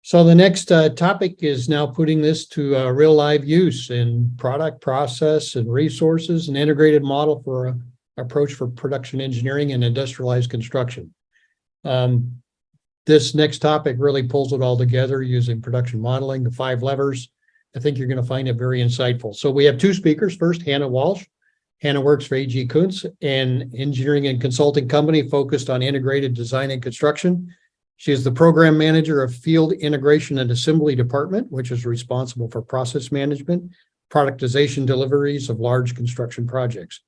So the next topic is now putting this to real live use in product, process, and resources, an integrated model for an approach for production engineering and industrialized construction. This next topic really pulls it all together using production modeling, the 5 levers. I think you're going to find it very insightful. So we have 2 speakers. First, Hannah Walsh. Hannah works for A.G. Kuntz, an engineering and consulting company focused on integrated design and construction. She is the program manager of Field Integration and Assembly Department, which is responsible for process management, productization deliveries of large construction projects.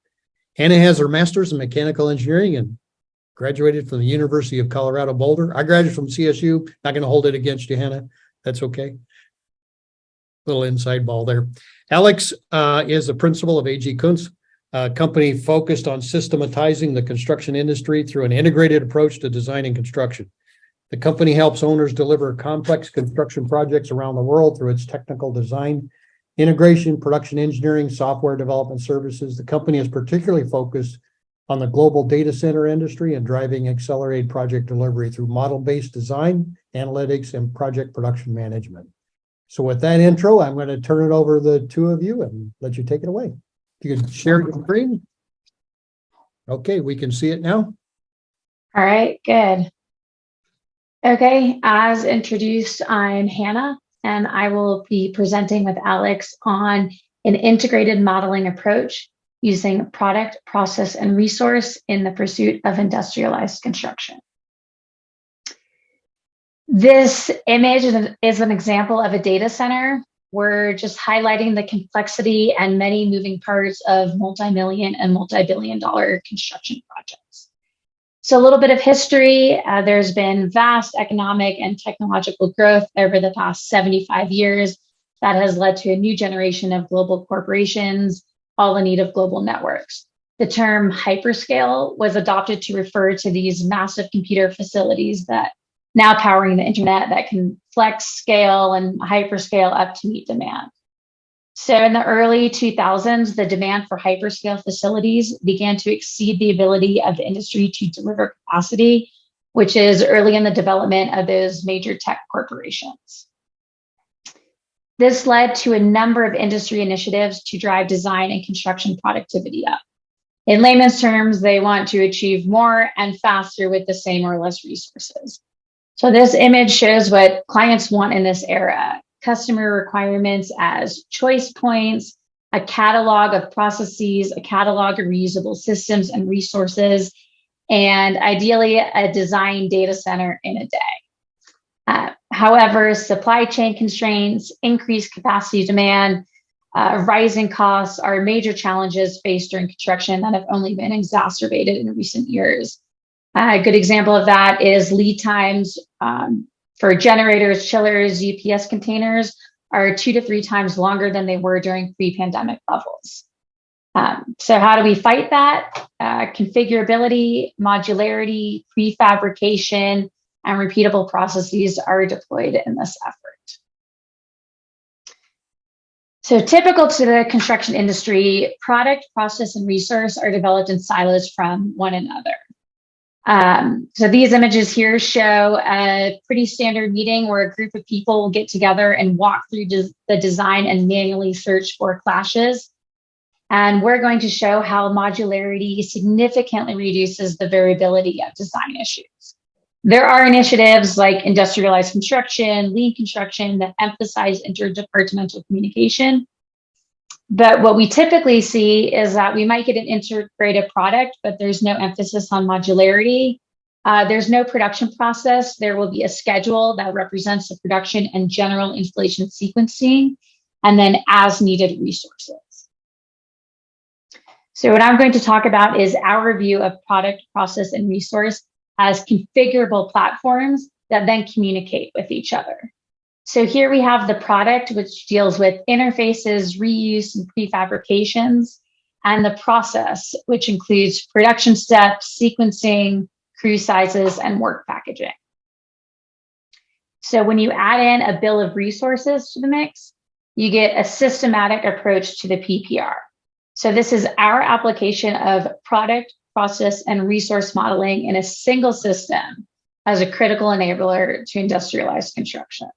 Hannah has her master's in mechanical engineering and graduated from the University of Colorado Boulder. I graduated from CSU. Not going to hold it against you, Hannah. That's okay. Little inside ball there. Alex is the principal of A.G. Kuntz, a company focused on systematizing the construction industry through an integrated approach to design and construction. The company helps owners deliver complex construction projects around the world through its technical design, integration, production engineering, software development services. The company is particularly focused on the global data center industry and driving accelerated project delivery through model-based design, analytics, and project production management. So with that intro, I'm going to turn it over to the 2 of you and let you take it away. If you can share your screen. Okay, we can see it now. All right, good. Okay, as introduced, I'm Hannah, and I will be presenting with Alex on an integrated modeling approach using product, process, and resource in the pursuit of industrialized construction. This image is an example of a data center. We're just highlighting the complexity and many moving parts of multi-million and multi-billion-dollar construction projects. So a little bit of history, there's been vast economic and technological growth over the past 75 years that has led to a new generation of global corporations, all in need of global networks. The term hyperscale was adopted to refer to these massive computer facilities that now powering the internet that can flex, scale, and hyperscale up to meet demand. So in the early 2000s, the demand for hyperscale facilities began to exceed the ability of the industry to deliver capacity, which is early in the development of those major tech corporations. This led to a number of industry initiatives to drive design and construction productivity up. In layman's terms, they want to achieve more and faster with the same or less resources. So this image shows what clients want in this era: customer requirements as choice points, a catalog of processes, a catalog of reusable systems and resources, and ideally a design data center in a day. However, supply chain constraints, increased capacity demand, rising costs are major challenges faced during construction that have only been exacerbated in recent years. A good example of that is lead times for generators, chillers, UPS containers are 2 to 3 times longer than they were during pre-pandemic levels. So how do we fight that? Configurability, modularity, prefabrication, and repeatable processes are deployed in this effort. So typical to the construction industry, product, process, and resource are developed in silos from one another. So these images here show a pretty standard meeting where a group of people will get together and walk through the design and manually search for clashes. And we're going to show how modularity significantly reduces the variability of design issues. There are initiatives like industrialized construction, lean construction that emphasize interdepartmental communication. But what we typically see is that we might get an integrated product, but there's no emphasis on modularity. There's no production process. There will be a schedule that represents the production and general installation sequencing, and then as needed resources. So what I'm going to talk about is our view of product, process, and resource as configurable platforms that then communicate with each other. So here we have the product, which deals with interfaces, reuse, and prefabrications, and the process, which includes production steps, sequencing, crew sizes, and work packaging. So when you add in a bill of resources to the mix, you get a systematic approach to the PPR. So this is our application of product, process, and resource modeling in a single system as a critical enabler to industrialized construction.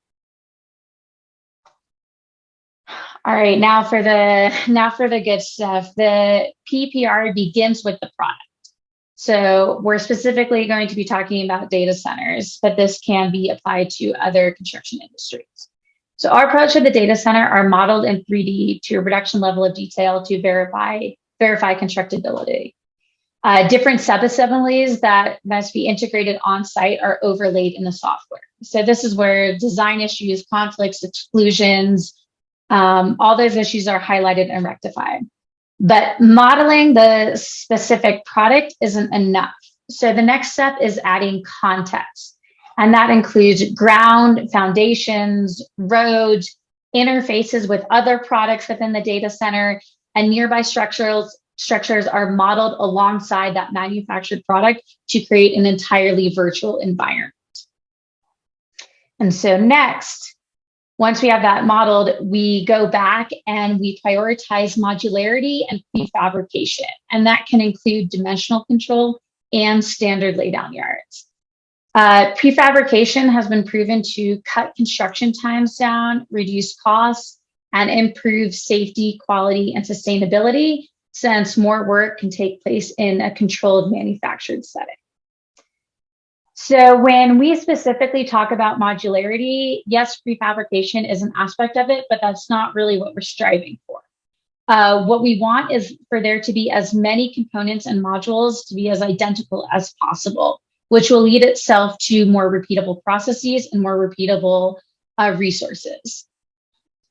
All right, now for the good stuff. The PPR begins with the product. So we're specifically going to be talking about data centers, but this can be applied to other construction industries. So our approach to the data center are modeled in 3D to a production level of detail to verify constructability. Different subassemblies that must be integrated on site are overlaid in the software. So this is where design issues, conflicts, exclusions, all those issues are highlighted and rectified. But modeling the specific product isn't enough. So the next step is adding context. And that includes ground, foundations, roads, interfaces with other products within the data center, and nearby structures are modeled alongside that manufactured product to create an entirely virtual environment. And so next, once we have that modeled, we go back and we prioritize modularity and prefabrication. And that can include dimensional control and standard laydown yards. Prefabrication has been proven to cut construction times down, reduce costs, and improve safety, quality, and sustainability, since more work can take place in a controlled manufactured setting. So when we specifically talk about modularity, yes, prefabrication is an aspect of it, but that's not really what we're striving for. What we want is for there to be as many components and modules to be as identical as possible, which will lead itself to more repeatable processes and more repeatable resources.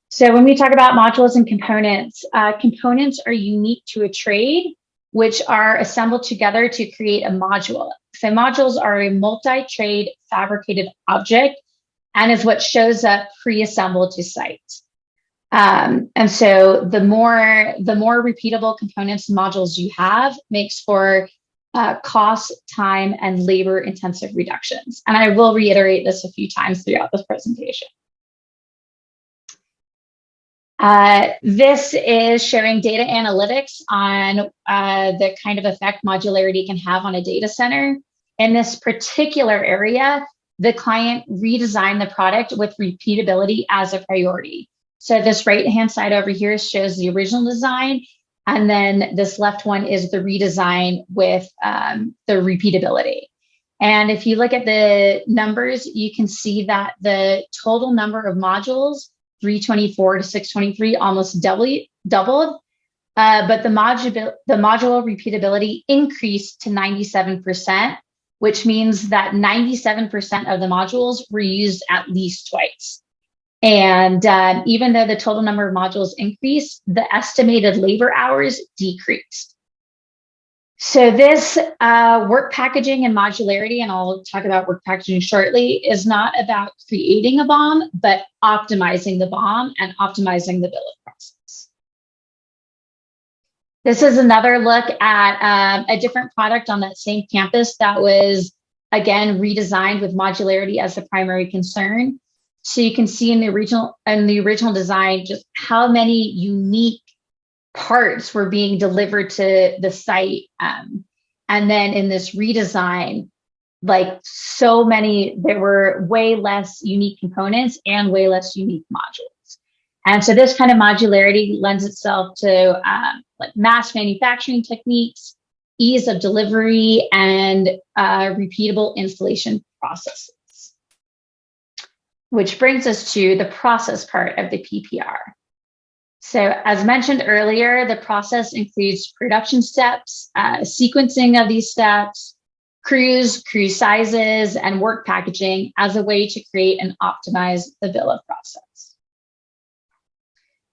So when we talk about modules and components, components are unique to a trade, which are assembled together to create a module. So modules are a multi-trade fabricated object and is what shows up pre-assembled to site. And so the more repeatable components and modules you have makes for cost, time, and labor intensive reductions. And I will reiterate this a few times throughout this presentation. This is showing data analytics on the kind of effect modularity can have on a data center. In this particular area, the client redesigned the product with repeatability as a priority. So this right-hand side over here shows the original design, and then this left one is the redesign with the repeatability. And if you look at the numbers, you can see that the total number of modules 324 to 623 almost doubled, but the module repeatability increased to 97%, which means that 97% of the modules were used at least twice. And even though the total number of modules increased, the estimated labor hours decreased. So this work packaging and modularity, and I'll talk about work packaging shortly, is not about creating a BOM, but optimizing the BOM and optimizing the bill of process. This is another look at a different product on that same campus that was, again, redesigned with modularity as the primary concern. So you can see in the original design just how many unique parts were being delivered to the site. And then in this redesign, like so many, there were way less unique components and way less unique modules. And so this kind of modularity lends itself to like mass manufacturing techniques, ease of delivery, and repeatable installation processes. Which brings us to the process part of the PPR. So as mentioned earlier, the process includes production steps, sequencing of these steps, crews, crew sizes, and work packaging as a way to create and optimize the bill of process.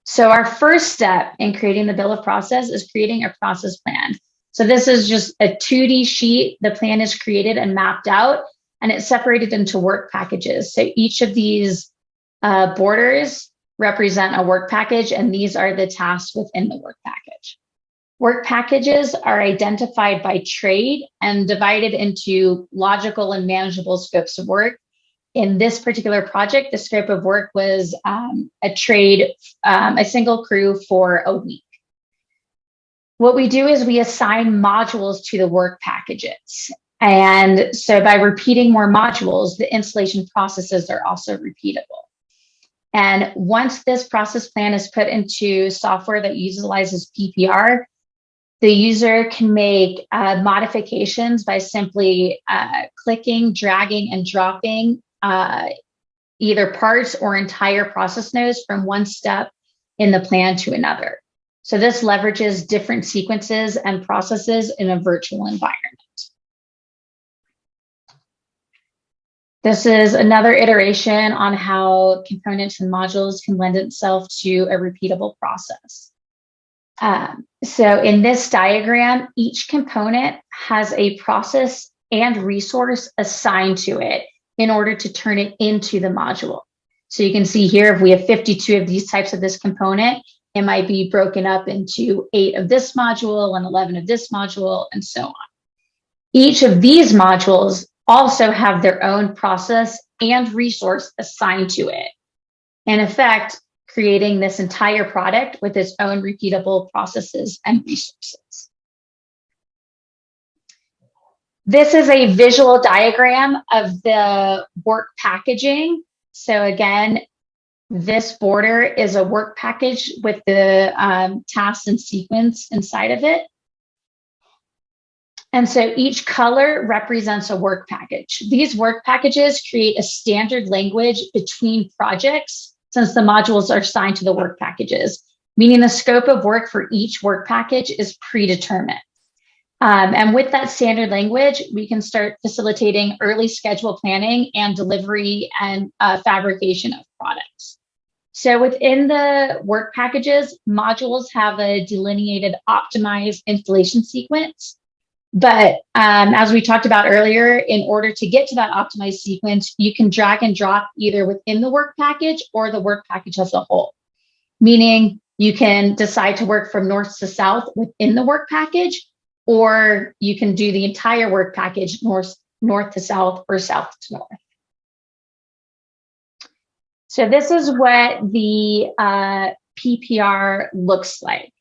So our first step in creating the bill of process is creating a process plan. So this is just a 2D sheet. The plan is created and mapped out, and it's separated into work packages. So each of these borders represent a work package, and these are the tasks within the work package. Work packages are identified by trade and divided into logical and manageable scopes of work. In this particular project, the scope of work was a single crew for a week. What we do is we assign modules to the work packages. And so by repeating more modules, the installation processes are also repeatable. And once this process plan is put into software that utilizes PPR, the user can make modifications by simply clicking, dragging, and dropping either parts or entire process nodes from one step in the plan to another. So this leverages different sequences and processes in a virtual environment. This is another iteration on how components and modules can lend itself to a repeatable process. So in this diagram, each component has a process and resource assigned to it in order to turn it into the module. So you can see here, if we have 52 of these types of this component, it might be broken up into 8 of this module and 11 of this module, and so on. Each of these modules also have their own process and resource assigned to it. In effect, creating this entire product with its own repeatable processes and resources. This is a visual diagram of the work packaging. So again, this border is a work package with the tasks and sequence inside of it. And so each color represents a work package. These work packages create a standard language between projects since the modules are assigned to the work packages, meaning the scope of work for each work package is predetermined. And with that standard language, we can start facilitating early schedule planning and delivery and fabrication of products. So within the work packages, modules have a delineated optimized installation sequence. But as we talked about earlier, in order to get to that optimized sequence, you can drag and drop either within the work package or the work package as a whole, meaning you can decide to work from north to south within the work package, or you can do the entire work package north to south or south to north. So this is what the PPR looks like.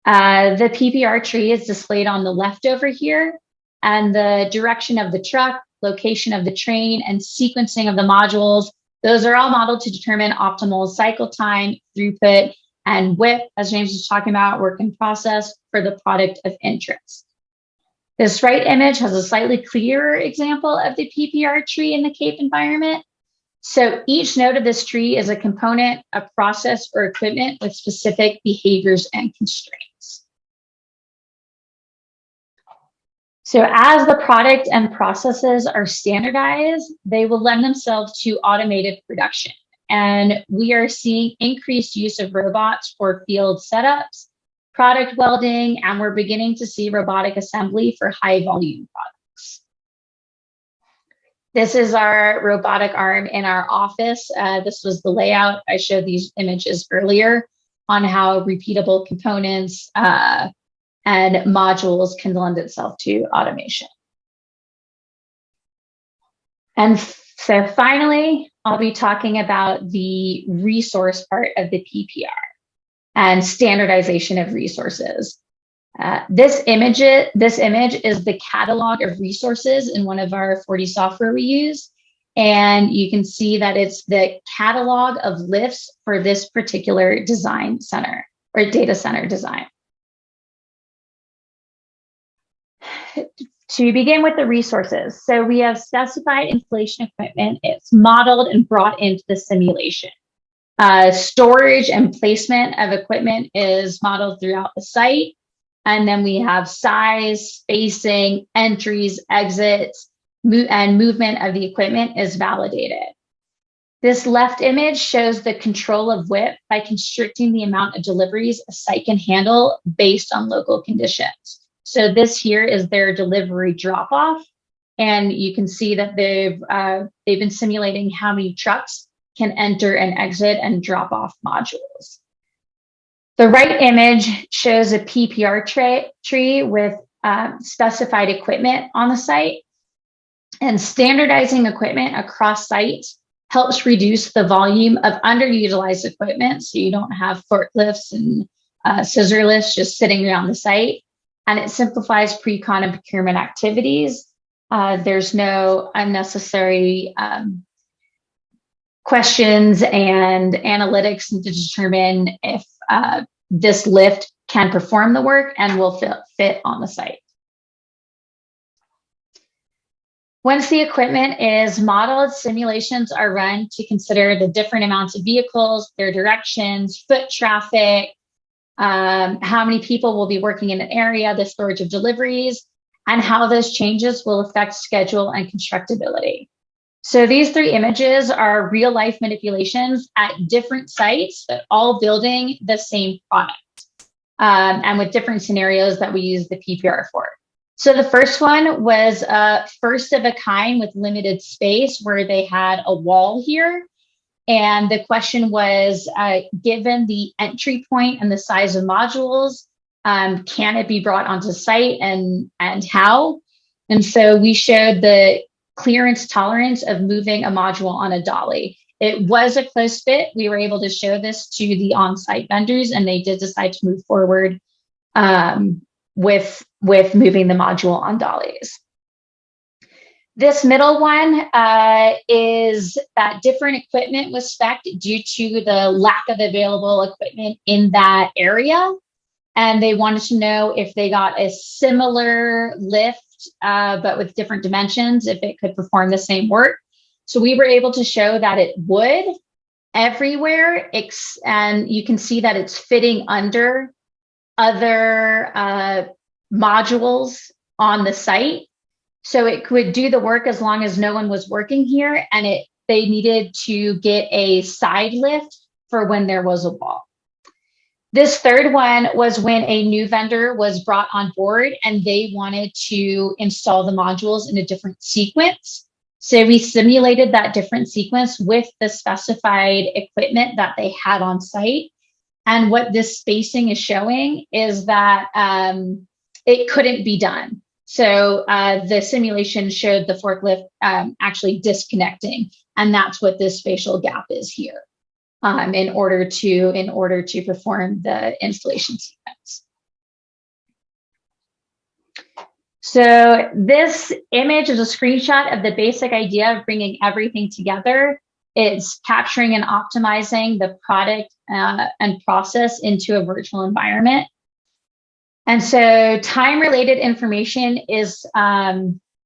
The PPR tree is displayed on the left over here, and the direction of the truck, location of the train, and sequencing of the modules, those are all modeled to determine optimal cycle time, throughput, and WIP, as James was talking about, work in process for the product of interest. This right image has a slightly clearer example of the PPR tree in the CAPE environment. So each node of this tree is a component, a process, or equipment with specific behaviors and constraints. So as the product and processes are standardized, they will lend themselves to automated production. And we are seeing increased use of robots for field setups, product welding, and we're beginning to see robotic assembly for high volume products. This is our robotic arm in our office. This was the layout. I showed these images earlier on how repeatable components and modules can lend itself to automation. And so finally, I'll be talking about the resource part of the PPR and standardization of resources. This image is the catalog of resources in one of our 4D software we use. And you can see that it's the catalog of lifts for this particular design center or data center design. To begin with the resources. So we have specified installation equipment. It's modeled and brought into the simulation. Storage and placement of equipment is modeled throughout the site. And then we have size, spacing, entries, exits, and movement of the equipment is validated. This left image shows the control of WIP by constricting the amount of deliveries a site can handle based on local conditions. So this here is their delivery drop-off. And you can see that they've been simulating how many trucks can enter and exit and drop off modules. The right image shows a PPR tree with specified equipment on the site, and standardizing equipment across sites helps reduce the volume of underutilized equipment. So you don't have forklifts and scissor lifts just sitting around the site, and it simplifies pre-con and procurement activities. There's no unnecessary questions and analytics to determine if this lift can perform the work and will fit on the site. Once the equipment is modeled, simulations are run to consider the different amounts of vehicles, their directions, foot traffic, how many people will be working in an area, the storage of deliveries, and how those changes will affect schedule and constructability. So these 3 images are real life manipulations at different sites, but all building the same product, and with different scenarios that we use the PPR for. So the first one was first of a kind with limited space, where they had a wall here. And the question was, given the entry point and the size of modules, can it be brought onto site and how? And so we showed the clearance tolerance of moving a module on a dolly. It was a close fit. We were able to show this to the on-site vendors, and they did decide to move forward with moving the module on dollies. This middle one is that different equipment was spec'd due to the lack of available equipment in that area. And they wanted to know if they got a similar lift, but with different dimensions, if it could perform the same work. So we were able to show that it would everywhere, and you can see that it's fitting under other modules on the site. So it could do the work as long as no one was working here, and they needed to get a side lift for when there was a wall. This third one was when a new vendor was brought on board and they wanted to install the modules in a different sequence. So we simulated that different sequence with the specified equipment that they had on site. And what this spacing is showing is that it couldn't be done. So the simulation showed the forklift actually disconnecting, and that's what this spatial gap is here in order to perform the installation sequence. So this image is a screenshot of the basic idea of bringing everything together. It's capturing and optimizing the product and process into a virtual environment. And so time-related information is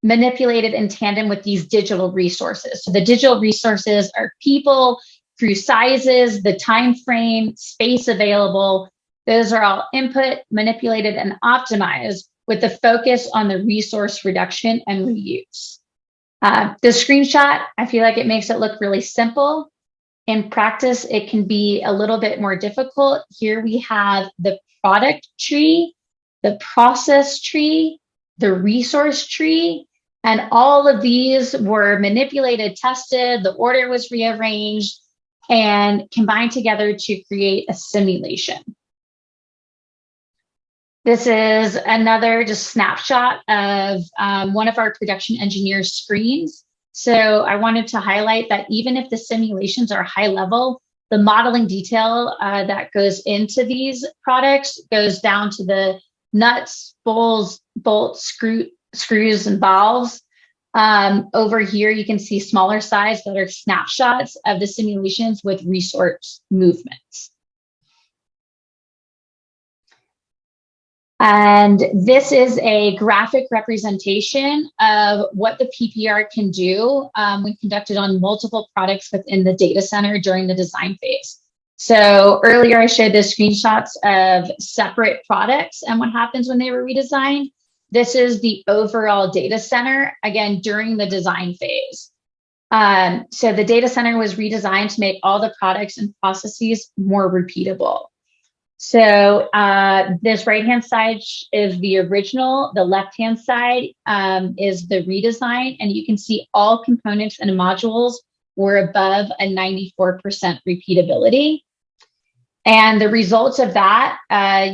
manipulated in tandem with these digital resources. So the digital resources are people, crew sizes, the time frame, space available. Those are all input, manipulated, and optimized with the focus on the resource reduction and reuse. The screenshot, I feel like it makes it look really simple. In practice, it can be a little bit more difficult. Here we have the product tree, the process tree, the resource tree, and all of these were manipulated, tested, the order was rearranged, and combined together to create a simulation. This is another just snapshot of one of our production engineers' screens. So I wanted to highlight that even if the simulations are high level, the modeling detail that goes into these products goes down to the nuts, bolts, screws, and valves. Over here, you can see smaller size that are snapshots of the simulations with resource movements. And this is a graphic representation of what the PPR can do when conducted on multiple products within the data center during the design phase. So earlier I showed the screenshots of separate products and what happens when they were redesigned. This is the overall data center, again, during the design phase. So the data center was redesigned to make all the products and processes more repeatable. So this right-hand side is the original, the left-hand side is the redesign, and you can see all components and modules were above a 94% repeatability. And the results of that,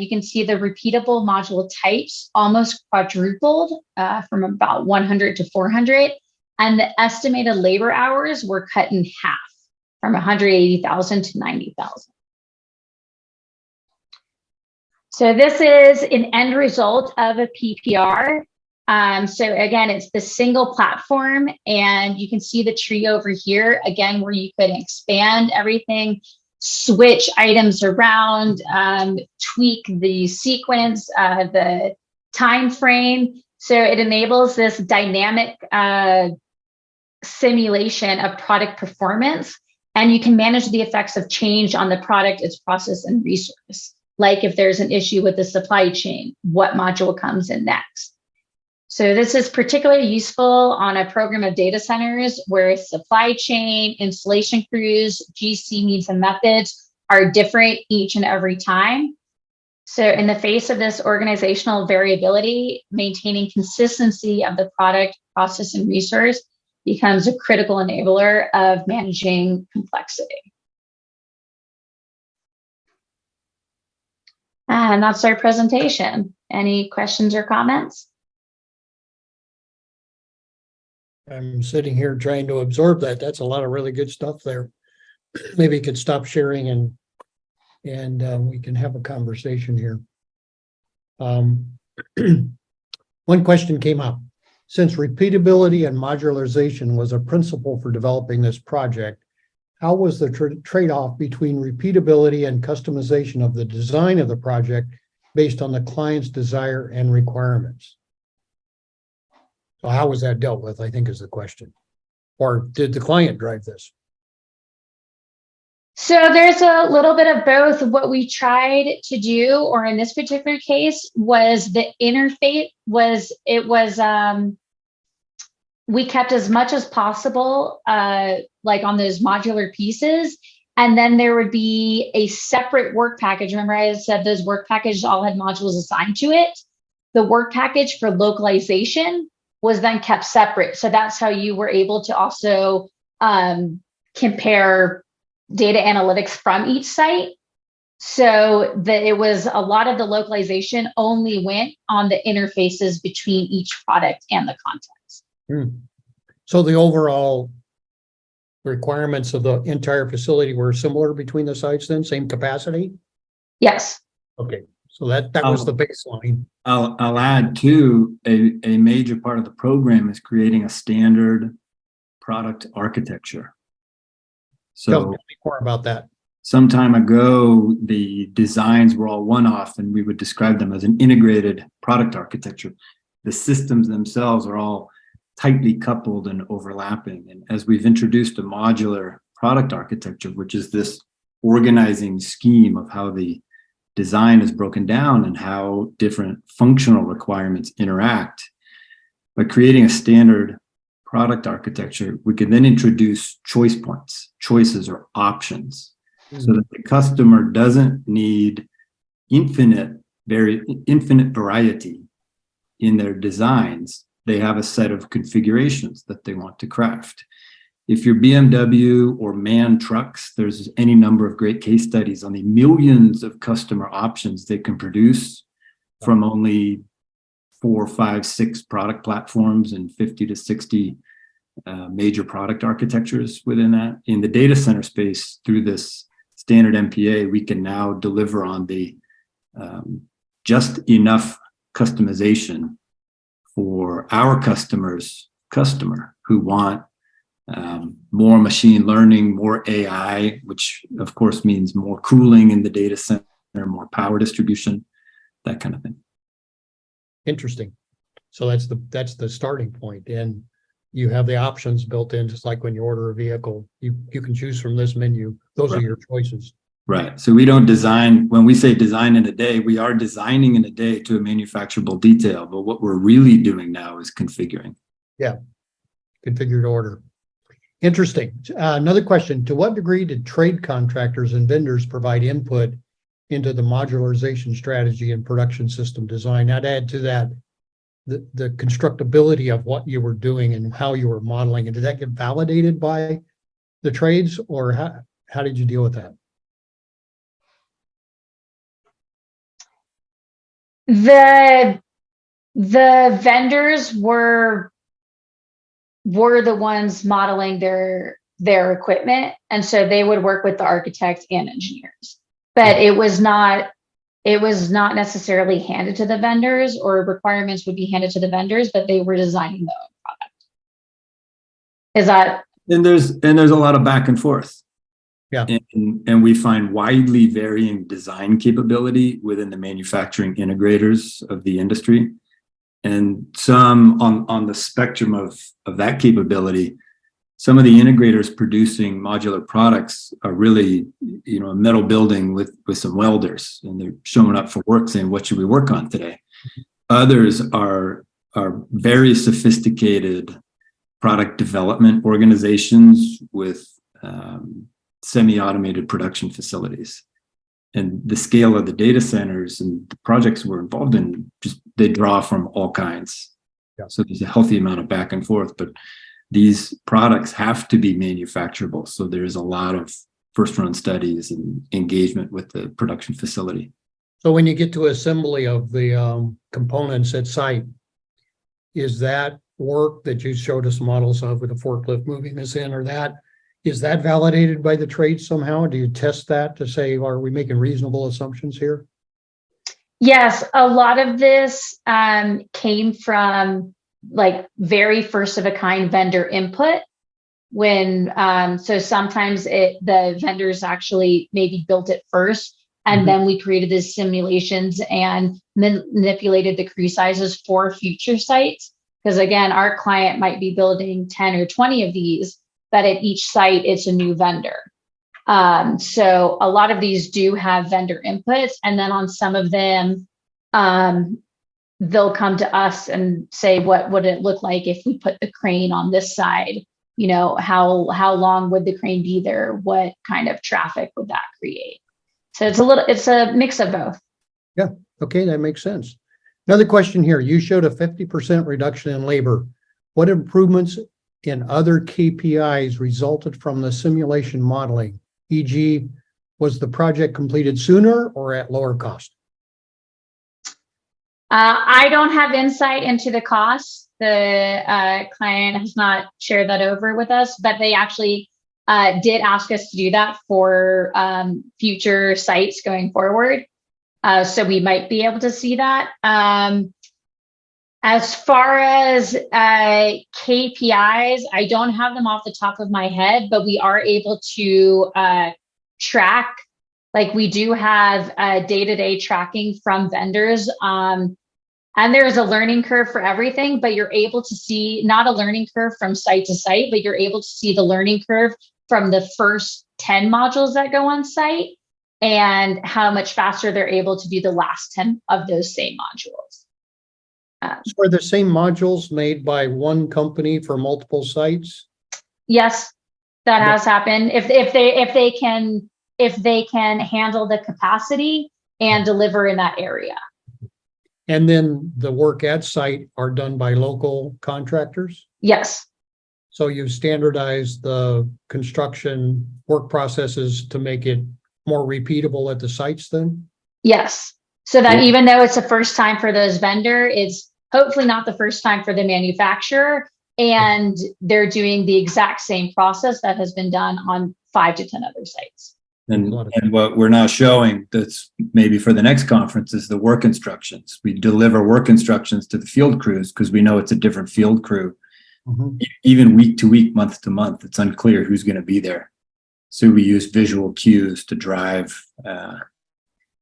you can see the repeatable module types almost quadrupled from about 100 to 400, and the estimated labor hours were cut in half from 180,000 to 90,000. So this is an end result of a PPR. So again, it's the single platform, and you can see the tree over here again, where you could expand everything, switch items around, tweak the sequence, the time frame. So it enables this dynamic simulation of product performance, and you can manage the effects of change on the product, its process, and resource. Like if there's an issue with the supply chain, what module comes in next? So this is particularly useful on a program of data centers where supply chain, installation crews, GC needs and methods are different each and every time. So in the face of this organizational variability, maintaining consistency of the product, process, and resource becomes a critical enabler of managing complexity. And that's our presentation. Any questions or comments? I'm sitting here trying to absorb that. That's a lot of really good stuff there. Maybe you could stop sharing and we can have a conversation here. One question came up. Since repeatability and modularization was a principle for developing this project, how was the trade-off between repeatability and customization of the design of the project based on the client's desire and requirements? So how was that dealt with, I think is the question. Or did the client drive this? So there's a little bit of both. What we tried to do, or in this particular case, was the interface we kept as much as possible, like on those modular pieces. And then there would be a separate work package. Remember I said those work packages all had modules assigned to it. The work package for localization was then kept separate. So that's how you were able to also compare data analytics from each site. So that it was a lot of the localization only went on the interfaces between each product and the context. So the overall requirements of the entire facility were similar between the sites then, same capacity? Yes. Okay, so that was the baseline. I'll add too, a major part of the program is creating a standard product architecture. So Tell me more about that. some time ago, the designs were all one-off and we would describe them as an integrated product architecture. The systems themselves are all tightly coupled and overlapping. And as we've introduced a modular product architecture, which is this organizing scheme of how the design is broken down and how different functional requirements interact, by creating a standard product architecture, we can then introduce choice points, choices or options, so that the customer doesn't need infinite variety in their designs. They have a set of configurations that they want to craft. If you're BMW or MAN trucks, there's any number of great case studies on the millions of customer options they can produce from only 4, 5, 6 product platforms and 50 to 60 major product architectures within that. In the data center space, through this standard MPA, we can now deliver on the just enough customization for our customer who want more machine learning, more AI, which of course means more cooling in the data center, more power distribution, that kind of thing. Interesting. So that's the starting point, and you have the options built in, just like when you order a vehicle, you can choose from this menu. Those are your choices. Right. So we don't design, when we say design in a day, we are designing in a day to a manufacturable detail, but what we're really doing now is configuring. Yeah. Configured order. Interesting. Another question, to what degree did trade contractors and vendors provide input into the modularization strategy and production system design? I'd add to that the constructability of what you were doing and how you were modeling. And did that get validated by the trades, or how did you deal with that? The vendors were the ones modeling their equipment, and so they would work with the architect and engineers. But it was not it was not necessarily handed to the vendors, or requirements would be handed to the vendors, but they were designing their own product. Is that? And there's a lot of back and forth. Yeah. And we find widely varying design capability within the manufacturing integrators of the industry. And some on the spectrum of that capability, some of the integrators producing modular products are really, a metal building with some welders, and they're showing up for work saying, what should we work on today? Others are very sophisticated product development organizations with semi-automated production facilities. And the scale of the data centers and the projects we're involved in, they draw from all kinds. Yeah. So there's a healthy amount of back and forth, but these products have to be manufacturable. So there's a lot of first run studies and engagement with the production facility. So when you get to assembly of the components at site, is that work that you showed us models of with a forklift moving this in, or is that validated by the trade somehow? Do you test that to say, are we making reasonable assumptions here? Yes, a lot of this came from like very first of a kind vendor input. When so sometimes the vendors actually maybe built it first, and then we created these simulations and manipulated the crew sizes for future sites. Because again, our client might be building 10 or 20 of these, but at each site, it's a new vendor. So a lot of these do have vendor inputs. And then on some of them, they'll come to us and say, what would it look like if we put the crane on this side? How long would the crane be there? What kind of traffic would that create? So it's a mix of both. Yeah. Okay. That makes sense. Another question here. You showed a 50% reduction in labor. What improvements in other KPIs resulted from the simulation modeling? E.g., was the project completed sooner or at lower cost? I don't have insight into the costs. The client has not shared that over with us, but they actually did ask us to do that for future sites going forward. So we might be able to see that. As far as KPIs, I don't have them off the top of my head, but we are able to track, like we do have day-to-day tracking from vendors. And there's a learning curve for everything, but you're able to see not a learning curve from site to site, but you're able to see the learning curve from the first 10 modules that go on site and how much faster they're able to do the last 10 of those same modules. So are the same modules made by one company for multiple sites? Yes, that has happened. If they can handle the capacity and deliver in that area. And then the work at site are done by local contractors? Yes. So you've standardized the construction work processes to make it more repeatable at the sites then? Yes. So that even though it's the first time for those vendor, it's hopefully not the first time for the manufacturer, and they're doing the exact same process that has been done on 5 to 10 other sites. And what we're now showing that's maybe for the next conference is the work instructions. We deliver work instructions to the field crews because we know it's a different field crew. Even week to week, month to month, it's unclear who's going to be there. So we use visual cues to drive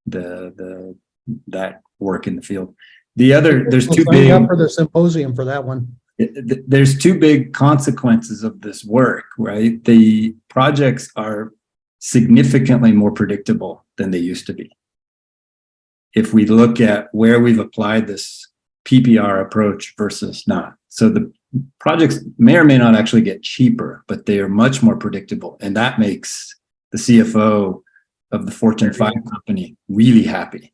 that work in the field. There's two big for the symposium for that one. There's two big consequences of this work, right? The projects are significantly more predictable than they used to be. If we look at where we've applied this PPR approach versus not. So the projects may or may not actually get cheaper, but they are much more predictable. And that makes the CFO of the Fortune 5 company really happy.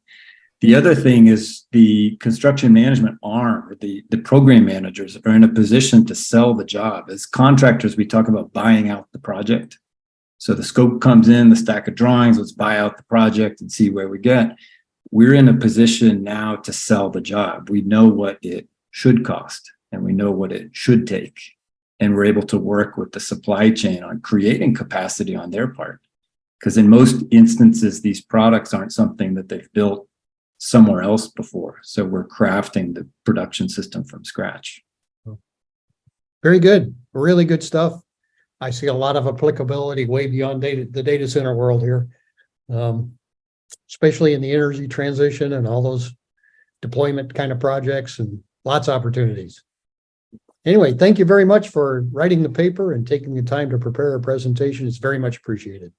The other thing is the construction management arm, or the program managers are in a position to sell the job. As contractors, we talk about buying out the project. So the scope comes in, the stack of drawings, let's buy out the project and see where we get. We're in a position now to sell the job. We know what it should cost and we know what it should take. And we're able to work with the supply chain on creating capacity on their part. Because in most instances, these products aren't something that they've built somewhere else before. So we're crafting the production system from scratch. Very good. Really good stuff. I see a lot of applicability way beyond the data center world here, especially in the energy transition and all those deployment kind of projects, and lots of opportunities. Anyway, thank you very much for writing the paper and taking the time to prepare a presentation. It's very much appreciated.